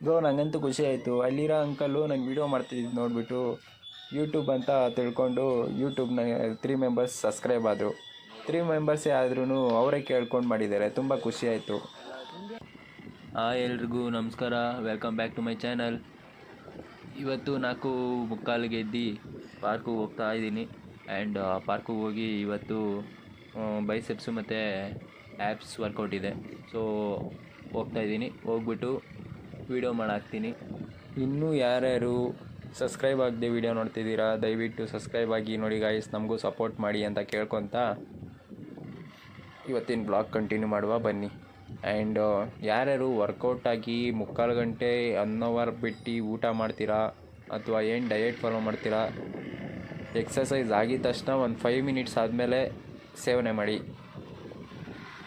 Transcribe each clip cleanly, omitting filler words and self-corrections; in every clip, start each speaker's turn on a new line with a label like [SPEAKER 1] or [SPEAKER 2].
[SPEAKER 1] Bro ನನಗಂತೂ ಖುಷಿ ಆಯಿತು. ಅಲ್ಲಿರೋ ಅಂಕಲು ನಾನು ವೀಡಿಯೋ ಮಾಡ್ತಿದ್ದು ನೋಡಿಬಿಟ್ಟು ಯೂಟ್ಯೂಬ್ ಅಂತ ತಿಳ್ಕೊಂಡು ಯೂಟ್ಯೂಬ್ನ 3 ಮೆಂಬರ್ಸ್ ಸಬ್ಸ್ಕ್ರೈಬ್ ಆದರು. 3 ಮೆಂಬರ್ಸೇ ಆದ್ರೂ ಅವರೇ ಕೇಳ್ಕೊಂಡು ಮಾಡಿದ್ದಾರೆ. ತುಂಬ ಖುಷಿ ಆಯಿತು.
[SPEAKER 2] ಎಲ್ರಿಗೂ ನಮಸ್ಕಾರ, welcome back to my channel. ಇವತ್ತು 4:45ಗೆ ಎದ್ದು ಪಾರ್ಕಿಗೆ ಹೋಗ್ತಾ ಇದ್ದೀನಿ. ಆ್ಯಂಡ್ ಪಾರ್ಕಿಗೆ ಹೋಗಿ ಇವತ್ತು ಬೈಸೆಪ್ಸು ಮತ್ತು ಆ್ಯಪ್ಸ್ ವರ್ಕೌಟ್ ಇದೆ. ಸೊ ಹೋಗ್ತಾಯಿದ್ದೀನಿ. ಹೋಗ್ಬಿಟ್ಟು ವೀಡಿಯೋ ಮಾಡಾಕ್ತೀನಿ.
[SPEAKER 1] ಇನ್ನೂ ಯಾರ್ಯಾರು ಸಬ್ಸ್ಕ್ರೈಬ್ ಆಗದೆ ವೀಡಿಯೋ ನೋಡ್ತಿದ್ದೀರಾ, ದಯವಿಟ್ಟು ಸಬ್ಸ್ಕ್ರೈಬ್ ಆಗಿ ನೋಡಿ ಗಾಯ್ಸ್, ನಮಗೂ ಸಪೋರ್ಟ್ ಮಾಡಿ ಅಂತ ಕೇಳ್ಕೊತ ಇವತ್ತಿನ ಬ್ಲಾಗ್ ಕಂಟಿನ್ಯೂ ಮಾಡುವ ಬನ್ನಿ. ಆ್ಯಂಡ್ ಯಾರ್ಯಾರು ವರ್ಕೌಟ್ ಆಗಿ 3/4 ಗಂಟೆ 1 ಅವರ್ ಬಿಟ್ಟು ಊಟ ಮಾಡ್ತೀರಾ ಅಥವಾ ಏನು ಡಯೆಟ್ ಫಾಲೋ ಮಾಡ್ತೀರಾ, ಎಕ್ಸಸೈಸ್ ಆಗಿದ ತಕ್ಷಣ ಒಂದು 5 ಮಿನಿಟ್ಸ್ ಆದಮೇಲೆ ಸೇವನೆ ಮಾಡಿ.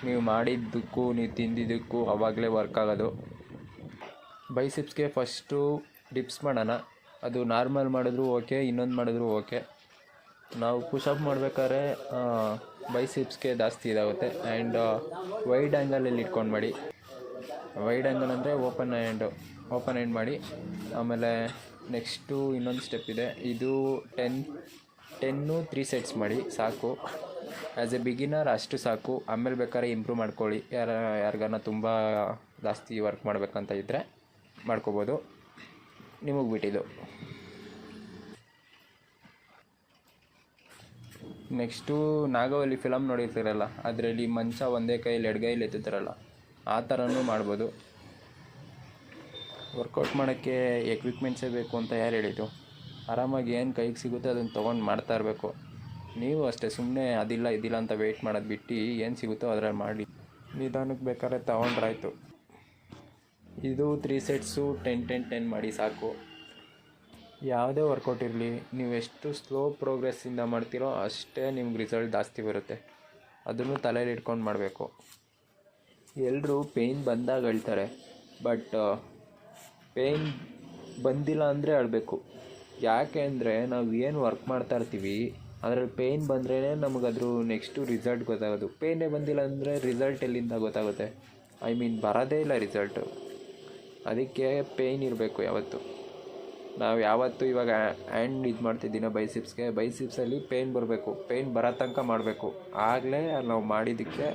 [SPEAKER 1] ನೀವು ಮಾಡಿದ್ದಕ್ಕೂ ನೀವು ತಿಂದಿದ್ದಕ್ಕೂ ಆವಾಗಲೇ ವರ್ಕ್ ಆಗೋದು. ಬೈಸಿಪ್ಸ್ಗೆ ಫಸ್ಟು ಡಿಪ್ಸ್ ಮಾಡೋಣ. ಅದು ನಾರ್ಮಲ್ ಮಾಡಿದ್ರು ಓಕೆ, ಇನ್ನೊಂದು ಮಾಡಿದ್ರು ಓಕೆ. ನಾವು ಪುಷಪ್ ಮಾಡಬೇಕಾದ್ರೆ ಬೈಸಿಪ್ಸ್ಗೆ ಜಾಸ್ತಿ ಇದಾಗುತ್ತೆ. ಆ್ಯಂಡ್ ವೈಡ್ ಆ್ಯಂಗಲಲ್ಲಿ ಇಟ್ಕೊಂಡು ಮಾಡಿ. ವೈಡ್ ಆ್ಯಂಗಲ್ ಅಂದರೆ ಓಪನ್ ಹ್ಯಾಂಡ್ ಮಾಡಿ. ಆಮೇಲೆ ನೆಕ್ಸ್ಟು ಇನ್ನೊಂದು ಸ್ಟೆಪ್ ಇದೆ. ಇದು 10 3 ಸೆಟ್ಸ್ ಮಾಡಿ ಸಾಕು. ಆ್ಯಸ್ ಎ ಬಿಗಿನರ್ ಅಷ್ಟು ಸಾಕು. ಆಮೇಲೆ ಬೇಕಾದ್ರೆ ಇಂಪ್ರೂವ್ ಮಾಡ್ಕೊಳ್ಳಿ. ಯಾರಿಗಾನ ತುಂಬ ಜಾಸ್ತಿ ವರ್ಕ್ ಮಾಡಬೇಕಂತ ಇದ್ದರೆ ಮಾಡ್ಕೋಬೋದು. ನಿಮಗೆ ಬಿಟ್ಟಿದ್ದು. ನೆಕ್ಸ್ಟು ನಾಗವಲ್ಲಿ ಫಿಲಮ್ ನೋಡಿರ್ತೀರಲ್ಲ, ಅದರಲ್ಲಿ ಮಂಚ ಒಂದೇ ಕೈಯಲ್ಲಿ 2 ಕೈಯಲ್ಲಿ ಎತ್ತುತ್ತಾರಲ್ಲ, ಆ ಥರನೂ ಮಾಡ್ಬೋದು. ವರ್ಕೌಟ್ ಮಾಡೋಕ್ಕೆ ಎಕ್ವಿಪ್ಮೆಂಟ್ಸೇ ಬೇಕು ಅಂತ ಯಾರು ಹೇಳಿದ್ದು? ಆರಾಮಾಗಿ ಏನು ಕೈಗೆ ಸಿಗುತ್ತೆ ಅದನ್ನು ತೊಗೊಂಡು ಮಾಡ್ತಾ ಇರಬೇಕು. ನೀವು ಅಷ್ಟೇ, ಸುಮ್ಮನೆ ಇದಿಲ್ಲ ಅಂತ ವೆಯ್ಟ್ ಮಾಡೋದು ಬಿಟ್ಟು ಏನು ಸಿಗುತ್ತೋ ಅದರಲ್ಲಿ ಮಾಡಿ. ನಿಧಾನಕ್ಕೆ ಬೇಕಾದ್ರೆ ತೊಗೊಂಡ್ರಾಯ್ತು. ಇದು 3 ಸೆಟ್ಸು 10-10-10 ಮಾಡಿ ಸಾಕು. ಯಾವುದೇ ವರ್ಕೌಟ್ ಇರಲಿ, ನೀವು ಎಷ್ಟು ಸ್ಲೋ ಪ್ರೋಗ್ರೆಸ್ಸಿಂದ ಮಾಡ್ತೀರೋ ಅಷ್ಟೇ ನಿಮ್ಗೆ ರಿಸಲ್ಟ್ ಜಾಸ್ತಿ ಬರುತ್ತೆ. ಅದನ್ನು ತಲೆಯಲ್ಲಿ ಇಟ್ಕೊಂಡು ಮಾಡಬೇಕು. ಎಲ್ಲರೂ ಪೇಯ್ನ್ ಬಂದಾಗ ಹೇಳ್ತಾರೆ, ಬಟ್ ಪೇಯ್ನ್ ಬಂದಿಲ್ಲ ಅಂದರೆ ಅಳಬೇಕು. ಯಾಕೆ ಅಂದರೆ ನಾವು ಏನು ವರ್ಕ್ ಮಾಡ್ತಾ ಇರ್ತೀವಿ ಅದರಲ್ಲಿ ಪೇಯ್ನ್ ಬಂದ್ರೇ ನಮಗದ್ರ ನೆಕ್ಸ್ಟು ರಿಸಲ್ಟ್ ಗೊತ್ತಾಗೋದು. ಪೇಯ್ನೇ ಬಂದಿಲ್ಲ ಅಂದರೆ ರಿಸಲ್ಟ್ ಎಲ್ಲಿಂದ ಗೊತ್ತಾಗುತ್ತೆ? ಬರೋದೇ ಇಲ್ಲ ರಿಸಲ್ಟು. ಅದಕ್ಕೆ ಪೇಯ್ನ್ ಇರಬೇಕು ಯಾವತ್ತು. ನಾವು ಯಾವತ್ತು ಇವಾಗ ಹ್ಯಾಂಡ್ ಇದು ಮಾಡ್ತಿದ್ದೀನೋ ಬೈಸಿಪ್ಸಲ್ಲಿ ಪೇಯ್ನ್ ಬರಬೇಕು. ಪೇಯ್ನ್ ಬರೋ ತನಕ ಮಾಡಬೇಕು. ಆಗಲೇ ನಾವು ಮಾಡಿದ್ದಕ್ಕೆ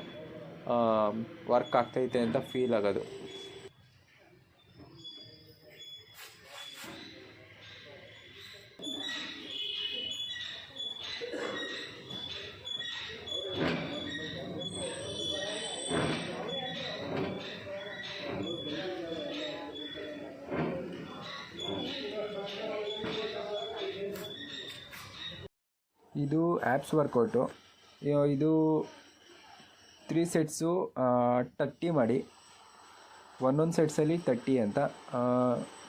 [SPEAKER 1] ವರ್ಕ್ ಆಗ್ತೈತೆ ಅಂತ ಫೀಲ್ ಆಗೋದು. ಇದು ಆ್ಯಪ್ಸ್ ವರ್ಕೌಟು. ಇದು 3 ಸೆಟ್ಸು 30 ಮಾಡಿ. ಒಂದೊಂದು ಸೆಟ್ಸಲ್ಲಿ 30 ಅಂತ.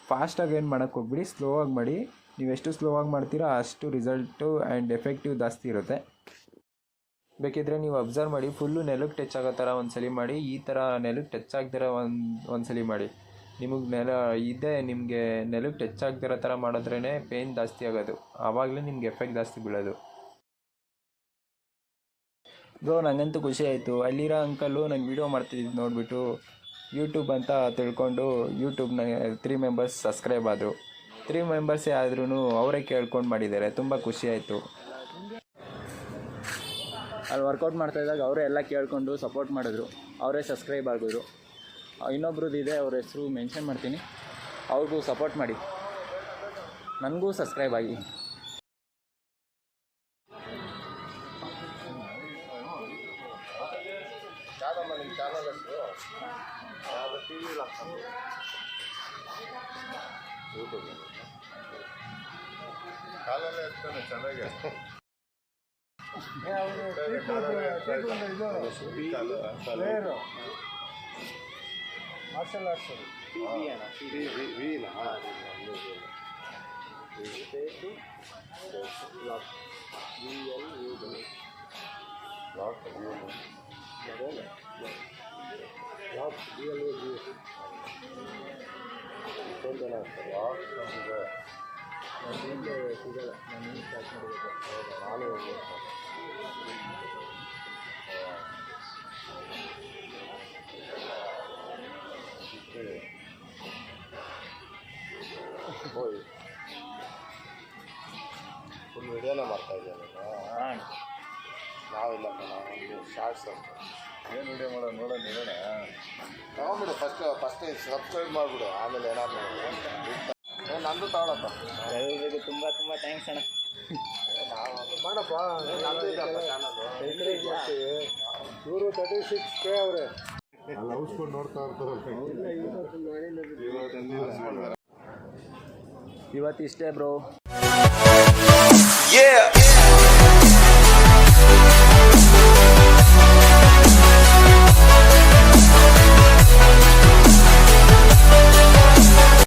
[SPEAKER 1] ಫಾಸ್ಟಾಗಿ ಏನು ಮಾಡೋಕ್ಕೆ ಹೋಗ್ಬಿಡಿ, ಸ್ಲೋ ಆಗಿ ಮಾಡಿ. ನೀವು ಎಷ್ಟು ಸ್ಲೋ ಆಗಿ ಮಾಡ್ತೀರೋ ಅಷ್ಟು ರಿಸಲ್ಟು ಆ್ಯಂಡ್ ಎಫೆಕ್ಟಿವ್ ಜಾಸ್ತಿ ಇರುತ್ತೆ. ಬೇಕಿದ್ದರೆ ನೀವು ಅಬ್ಸರ್ವ್ ಮಾಡಿ, ಫುಲ್ಲು ನೆಲಕ್ಕೆ ಟಚ್ ಆಗೋ ಥರ ಒಂದು ಸಲ ಮಾಡಿ, ಈ ಥರ ನೆಲಕ್ಕೆ ಟಚ್ ಆಗ್ದಿರೋ ಒಂದು ಸಲ ಮಾಡಿ. ನಿಮಗೆ ನೆಲಕ್ಕೆ ಟಚ್ ಆಗ್ದಿರೋ ಥರ ಮಾಡಿದ್ರೇ ಪೇಯ್ನ್ ಜಾಸ್ತಿ ಆಗೋದು. ಆವಾಗಲೇ ನಿಮ್ಗೆ ಎಫೆಕ್ಟ್ ಜಾಸ್ತಿ ಬೀಳೋದು. ಬ್ರೋ ನನಗಂತೂ ಖುಷಿ ಆಯಿತು. ಅಲ್ಲಿರೋ ಅಂಕಲು ನಾನು ವೀಡಿಯೋ ಮಾಡ್ತಿದ್ದು ನೋಡಿಬಿಟ್ಟು ಯೂಟ್ಯೂಬ್ ಅಂತ ತಿಳ್ಕೊಂಡು ಯೂಟ್ಯೂಬ್ನ 3 ಮೆಂಬರ್ಸ್ ಸಬ್ಸ್ಕ್ರೈಬ್ ಆದರು. 3 ಮೆಂಬರ್ಸೇ ಆದ್ರೂ ಅವರೇ ಕೇಳ್ಕೊಂಡು ಮಾಡಿದ್ದಾರೆ. ತುಂಬ ಖುಷಿ ಆಯಿತು. ಅಲ್ಲಿ ವರ್ಕೌಟ್ ಮಾಡ್ತಾಯಿದ್ದಾಗ ಅವರೇ ಎಲ್ಲ ಕೇಳಿಕೊಂಡು ಸಪೋರ್ಟ್ ಮಾಡಿದ್ರು. ಅವರೇ ಸಬ್ಸ್ಕ್ರೈಬ್ ಆಗಿದ್ರು. ಇನ್ನೊಬ್ರದ್ದು ಇದೆ, ಅವ್ರ ಹೆಸರು ಮೆನ್ಷನ್ ಮಾಡ್ತೀನಿ. ಅವ್ರಿಗೂ ಸಪೋರ್ಟ್ ಮಾಡಿ, ನನಗೂ ಸಬ್ಸ್ಕ್ರೈಬ್ ಆಗಿ.
[SPEAKER 3] ಕಾಲಲ್ಲೇ ಇರ್ತಾನೆ ಚೆನ್ನಾಗಿ. ಮಾರ್ಷಲ್ ಆರ್ಟ್ಸ್ ಸಿಗಲ್ಲ. ನಾನು ಸ್ಟಾರ್ಟ್ ಮಾಡಬೇಕು. ನಾಳೆ ಹೋಗ್ಬೇಕು. ಹೋಯ್ ಫುಲ್ ವಿಡಿಯೋನೇ ಮಾಡ್ತಾ ಇದ್ದೀಯ
[SPEAKER 2] ಹಾಂ
[SPEAKER 3] ನಾವಿಲ್ಲ ನಮಗೆ ಶಾರ್ಟ್ಸ್ ಅಂತ ಏನು ವಿಡಿಯೋ ಮಾಡೋದು ನೋಡೋಣ ನೋಡೋಣ ತಗೊಂಬಿಡು ಫಸ್ಟ್ ಸಬ್ಸ್ಕ್ರೈಬ್ ಮಾಡಿಬಿಡು ಆಮೇಲೆ ಏನಾದ್ರು ನಂದು ತಗೊಳಪ್ಪ
[SPEAKER 2] ಎಲ್ಲರಿಗೂ ತುಂಬ ತುಂಬ ಥ್ಯಾಂಕ್ಸ್ ಅಣ್ಣ.
[SPEAKER 3] ಮಾಡಪ್ಪ ನಂದು ಇದೆಯಪ್ಪ ಚಾನಲ್ಲು ಇವರು 36K ಅವರೇ ಅಲ್ಲ ಔಸ್ಕೊಂಡು ನೋಡ್ತಾ ಇರ್ತಾರಲ್ಲ
[SPEAKER 2] ಇವತ್ತಿಷ್ಟೇ ಬ್ರೋ.
[SPEAKER 4] Yeah.